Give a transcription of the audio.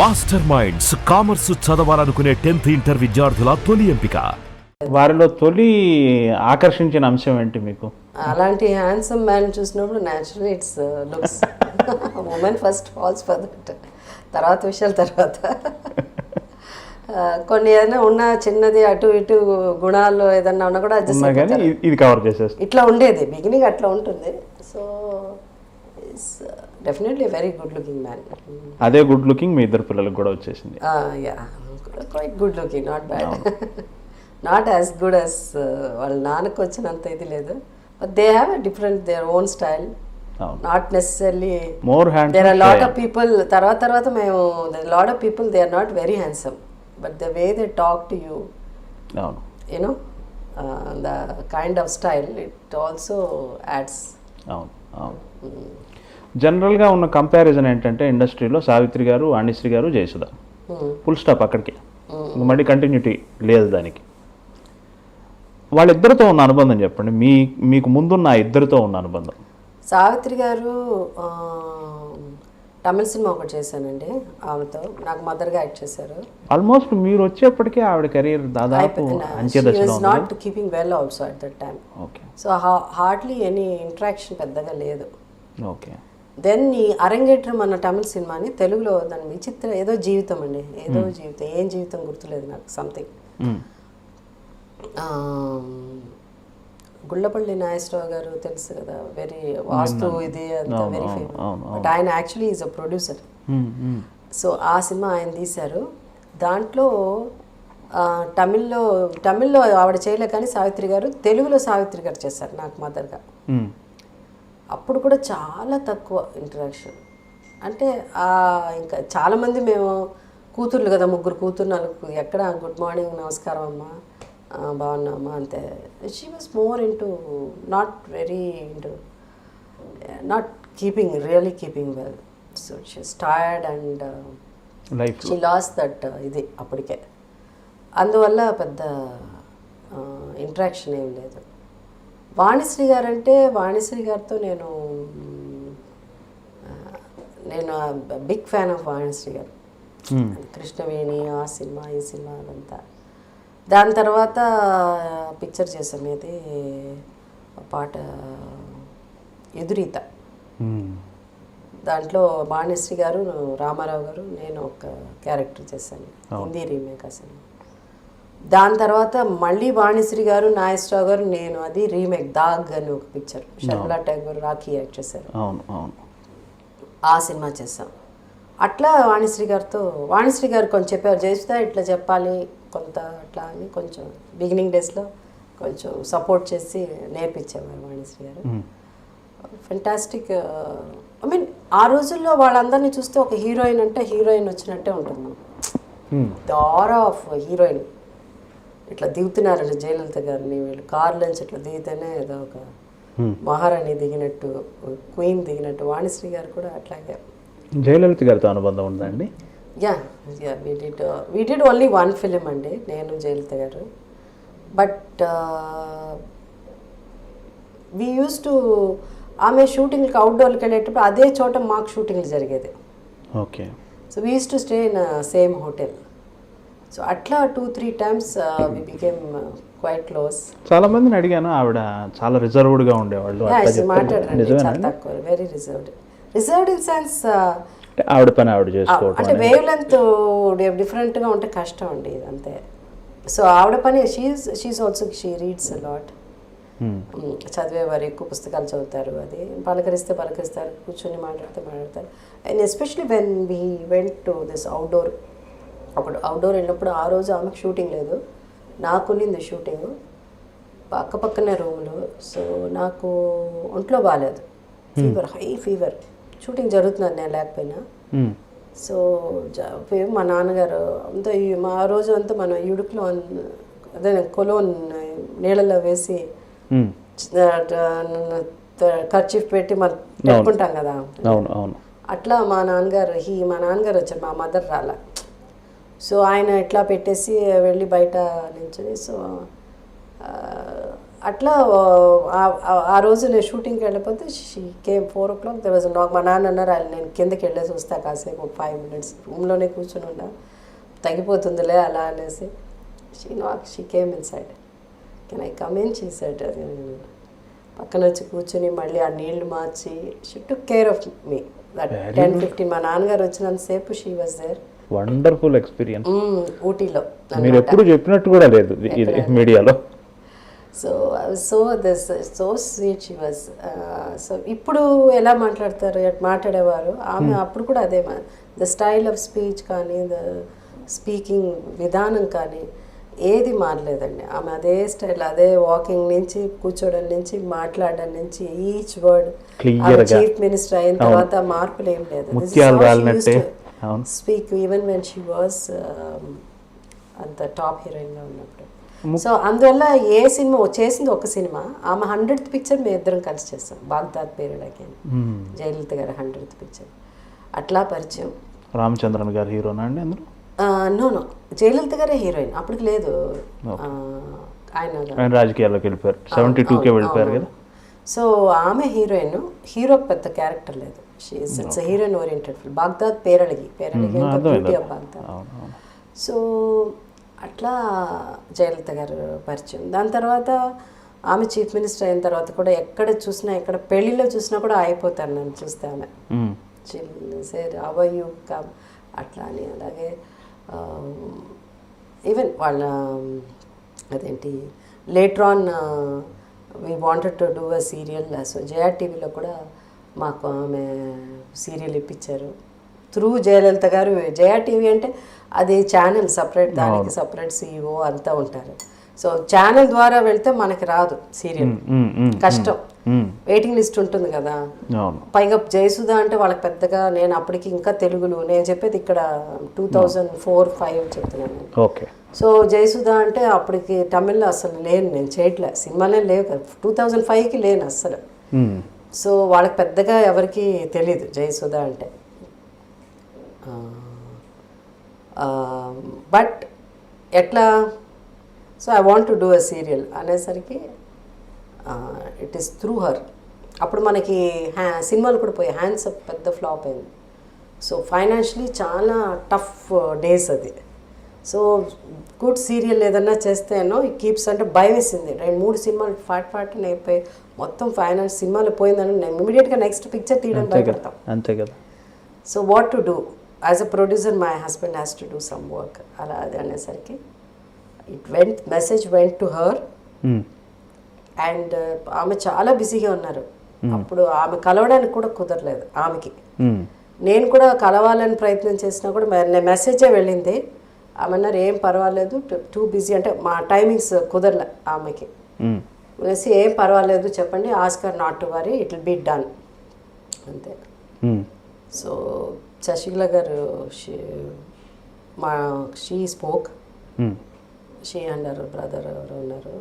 Master minds commerce చదవాలనుకునే 10th inter విద్యార్థుల తొలి ఎంపిక. వారిలో తొలి ఆకర్షించిన అంశం ఏంటి మీకు? అలాంటి హ్యాండ్సమ్ మ్యాన్ చూసినప్పుడు naturally it's looks. Women first falls for that, తర్వాత విషయాల తర్వాత. కొన్ని ఏదైనా ఉన్న చిన్నది అటు ఇటు గుణాలు ఏదన్నా ఉన్నా కూడా అడ్జస్ట్ ఇది కవర్ చేసేస్తుంది. ఇట్లా ఉండేది బిగినింగ్, అట్లా ఉంటుంది. So it's definitely very good looking man. అదే గుడ్ లుకింగ్ మీ ఇద్దరు పిల్లలకు కూడా వచ్చేసింది. Yeah, quite good looking, not bad. Not as good as వాళ్ళ నాన్నకు వచ్చినంత ఇది లేదు, but they have a different their own style. Not necessarily there are lot of people. తర్వాత మేము lot of people they are not very handsome, but the way they talk to you, you know the kind of style, it also ads. జనరల్గా ఉన్న comparison ఏంటంటే ఇండస్ట్రీలో సావిత్రి గారు, వాణిశ్రీ గారు, Jayasudha, full stop అక్కడికి, మళ్ళీ కంటిన్యూటీ లేదు దానికి. వాళ్ళిద్దరితో ఉన్న అనుబంధం చెప్పండి, మీకు ముందున్న ఇద్దరితో ఉన్న అనుబంధం. సావిత్రి గారు తమిళ సినిమా ఒకటి చేశానండి ఆమెతో, నాకు మదర్గా యాక్ట్ చేశారు. ఆల్మోస్ట్ మీరు వచ్చేప్పటికే ఆవిడ కెరీర్ దాదాపు అంత్యదశలో ఉంది. Not keeping well also at that time. Okay. So hardly any interaction పెద్దగా లేదు. ఓకే. దెన్ ఈ అరంగేట్రం అన్న తమిళ సినిమాని తెలుగులో దాని విచిత్ర ఏదో జీవితం అండి, ఏదో జీవితం, ఏం జీవితం గుర్తులేదు నాకు, సంథింగ్. గుళ్ళపల్లి నాగేశ్వరరావు గారు తెలుసు కదా, వెరీ వాస్తు ఇది అంతా వెరీ ఫేమస్, బట్ ఆయన actually is a producer. So ఆ సినిమా ఆయన తీశారు. దాంట్లో తమిళ్లో ఆవిడ చేయలే, కానీ సావిత్రి గారు తెలుగులో సావిత్రి గారు చేశారు నాకు మదర్గా. అప్పుడు కూడా చాలా తక్కువ ఇంటరాక్షన్. అంటే ఇంకా చాలామంది మేము కూతుర్లు కదా, ముగ్గురు కూతురు, నలుగురు, ఎక్కడ గుడ్ మార్నింగ్, నమస్కారం అమ్మా, బాగున్నామ్మా అంతే. She was more into not very into not keeping really keeping well. So she's tired and she lost that ఇది అప్పటికే. అందువల్ల పెద్ద ఇంటరాక్షన్ ఏం లేదు. వాణిశ్రీ గారు అంటే, వాణిశ్రీ గారితో నేను బిగ్ ఫ్యాన్ ఆఫ్ వాణిశ్రీ గారు. కృష్ణవేణి, ఆ సినిమా, ఈ సినిమా అదంతా. దాని తర్వాత పిక్చర్ చేసాం, ఇది పాట ఎదురీత. దాంట్లో వాణిశ్రీ గారు, రామారావు గారు, నేను ఒక క్యారెక్టర్ చేశాను, హిందీ రీమేక్ ఆ సినిమా. దాని తర్వాత మళ్ళీ వాణిశ్రీ గారు, నాగేశ్వరరావు గారు, నేను, అది రీమేక్ దాగ్ అని ఒక పిక్చర్, షర్మిలా ఠాగూర్, రాఖీ యాక్ట్ చేశారు, ఆ సినిమా చేసాం. అట్లా వాణిశ్రీ గారు కొంచెం చెప్పారు, జయసుధ ఇట్లా చెప్పాలి కొంత అట్లా అని, కొంచెం బిగినింగ్ డేస్లో కొంచెం సపోర్ట్ చేసి నేర్పించేవారు వాణిశ్రీ గారు. ఫెంటాస్టిక్. ఐ మీన్ ఆ రోజుల్లో వాళ్ళందరినీ చూస్తే ఒక హీరోయిన్ అంటే హీరోయిన్ వచ్చినట్టే ఉంటుంది మనం. దార్ ఆఫ్ హీరోయిన్ ఇట్లా దిగుతున్నారండి జయలలిత గారిని, వీళ్ళు కార్లోంచి ఇట్లా దిగితేనే ఏదో ఒక మహారాణి దిగినట్టు, క్వీన్ దిగినట్టు. వాణిశ్రీ గారు కూడా అట్లాగే. జయలలిత గారితో అనుబంధం ఉందండి? Yeah, we did only one film అండి, నేను జయలలిత గారు. బట్ వీ యూస్ టు, ఆమె షూటింగ్కి అవుట్డోర్కి వెళ్ళేటప్పుడు అదే చోట మాకు షూటింగ్లు జరిగేది. Okay. So we use to stay in same hotel. So అట్లా 2-3 times we became quite close. చాలా మందిని అడిగాను, ఆవిడ చాలా రిజర్వ్డ్గా ఉండేవాళ్ళు. మాట్లాడారండి, చాలా తక్కువ, వెరీ రిజర్వ్డ్ ఇన్ సెన్స్ ఆవిడ పని ఆవిడ చేసుకోవడం, అంటే వేవ్ లెంత్ డిఫరెంట్గా ఉంటే కష్టం అండి ఇదంతే. సో ఆవిడ పని, she's also, she reads lot. చదివేవారు, ఎక్కువ పుస్తకాలు చదువుతారు, అది పలకరిస్తారు, కూర్చొని మాట్లాడతారు. And especially when we went to this outdoor, అప్పుడు అవుట్డోర్ వెళ్ళినప్పుడు ఆ రోజు ఆమెకు షూటింగ్ లేదు, నాకు ఉన్నింది షూటింగ్, పక్కపక్కనే రూములు. సో నాకు ఒంట్లో బాగాలేదు, ఫీవర్, హై ఫీవర్, షూటింగ్ జరుగుతున్నాను నేను లేకపోయినా. సో మా నాన్నగారు అంతా ఆ రోజు అంతా మనం ఇడుకులో అదే కొలోన్ నీళ్ళలో వేసి కర్చీఫ్ పెట్టి మనం పెట్టుకుంటాం కదా, అట్లా మా నాన్నగారు వచ్చారు, మా మదర్ రాలా. సో ఆయన ఇట్లా పెట్టేసి వెళ్ళి బయట నించుని, సో అట్లా ఆ రోజు నేను షూటింగ్కి వెళ్ళిపోతే she came 4 o'clock there was a knock. మా నాన్న అన్నారు నేను కిందకి వెళ్ళేసి వస్తా కాసేపు 5 minutes రూమ్లోనే కూర్చొని ఉన్నా తగ్గిపోతుందిలే అలా అనేసి she came inside can I come in she said అది పక్కన వచ్చి కూర్చొని మళ్ళీ ఆ నీళ్లు మార్చి she took care of me that 10-15 మా నాన్నగారు వచ్చినంతసేపు she was there. Wonderful experience. ఊటీలో మీరు ఎప్పుడు చెప్పినట్టు కూడా లేదు ఇది మీడియాలో. So so sweet she was. So ఇప్పుడు ఎలా మాట్లాడేవారు ఆమె అప్పుడు కూడా అదే ద స్టైల్ ఆఫ్ స్పీచ్ కానీ ద స్పీకింగ్ విధానం కానీ ఏది మారలేదండి. ఆమె అదే స్టైల్ అదే వాకింగ్ నుంచి కూర్చోవడం నుంచి మాట్లాడడం నుంచి ఈచ్ వర్డ్ చీఫ్ మినిస్టర్ అయిన తర్వాత మార్పులు ఏం లేదు. Speak even when she was అంత టాప్ హీరోయిన్గా ఉన్నప్పుడు. సో అందువల్ల ఏ సినిమా చేసింది ఒక సినిమా ఆమె 100th పిక్చర్ మేము ఇద్దరం కలిసి చేస్తాం బాగ్దాద్ పేరుడకి జయలలిత గారి 100th పిక్చర్ అట్లా పరిచయం. రామచంద్రన్ గారు హీరోనా అండి అందులో? నో జయలలిత గారే హీరోయిన్ అప్పటికి లేదు. ఆయన రాజకీయాల్లోకి వెళ్ళిపోయారు 72కే వెళ్ళిపోయారు కదా. సో ఆమె హీరోయిన్ హీరోకి పెద్ద క్యారెక్టర్ లేదు. It's heroine oriented film Baghdad పేరళిగి బ్యూటీ ఆఫ్ బాగ్దాద్. సో అట్లా జయలలిత గారు పరిచయం. దాని తర్వాత ఆమె చీఫ్ మినిస్టర్ అయిన తర్వాత కూడా ఎక్కడ చూసినా ఎక్కడ పెళ్లిలో చూసినా కూడా అయిపోతాను నన్ను చూస్తే ఆమె అవయ్యూ అట్లా అని. అలాగే ఈవెన్ వాళ్ళ అదేంటి later on we wanted to do a serial. So Jaya టీవీలో కూడా మాకు ఆమె సీరియల్ ఇప్పించారు త్రూ జయలలిత గారు. జయా టీవీ అంటే అది ఛానల్ సపరేట్, దానికి సపరేట్ CEO అంతా ఉంటారు. సో ఛానల్ ద్వారా వెళ్తే మనకి రాదు సీరియల్, కష్టం. వెయిటింగ్ లిస్ట్ ఉంటుంది కదా. పైగా జయసుధ అంటే వాళ్ళకి పెద్దగా నేను అప్పటికి ఇంకా తెలుగులో నేను చెప్పేది ఇక్కడ 2004-05 చెప్తున్నాను. ఓకే. సో జయసుధ అంటే అప్పటికి తమిళ్లో అసలు లేను, నేను చేయట్లే, సినిమాలే లేవు కదా 2005కి లేను అస్సలు. సో వాళ్ళకి పెద్దగా ఎవరికి తెలీదు జయసుధ అంటే. బట్ ఎట్లా so I want to do a serial అనేసరికి ఇట్ ఈస్ త్రూ హర్. అప్పుడు మనకి సినిమాలు కూడా పోయి హ్యాండ్స్ అప్ పెద్ద ఫ్లాప్ అయింది. సో ఫైనాన్షియలీ చాలా టఫ్ డేస్ అది. సో గుడ్ సీరియల్ ఏదన్నా చేస్తేనో ఈ కీప్స్ అంటే భయం వేసింది. 2-3 సినిమాలు ఫాట్ అయిపోయి మొత్తం ఫైనాన్స్ సినిమాలు పోయిందని నేను ఇమీడియట్గా నెక్స్ట్ పిక్చర్ తీయడం భయపడతాం. అంతే కదా. So what to do as a producer my husband has to do some work అలా అది అనేసరికి message went to her. And ఆమె చాలా బిజీగా ఉన్నారు అప్పుడు. ఆమె కలవడానికి కూడా కుదరలేదు ఆమెకి. నేను కూడా కలవాలని ప్రయత్నం చేసినా కూడా మెసేజే వెళ్ళింది. ఆమె అన్నారు ఏం పర్వాలేదు, టూ బిజీ అంటే మా టైమింగ్స్ కుదరలే ఆమెకి. అనేసి ఏం పర్వాలేదు చెప్పండి, ask her not to worry, it will be done అంతే. So Shashikala garu she spoke, she and her brother ఎవరు ఉన్నారు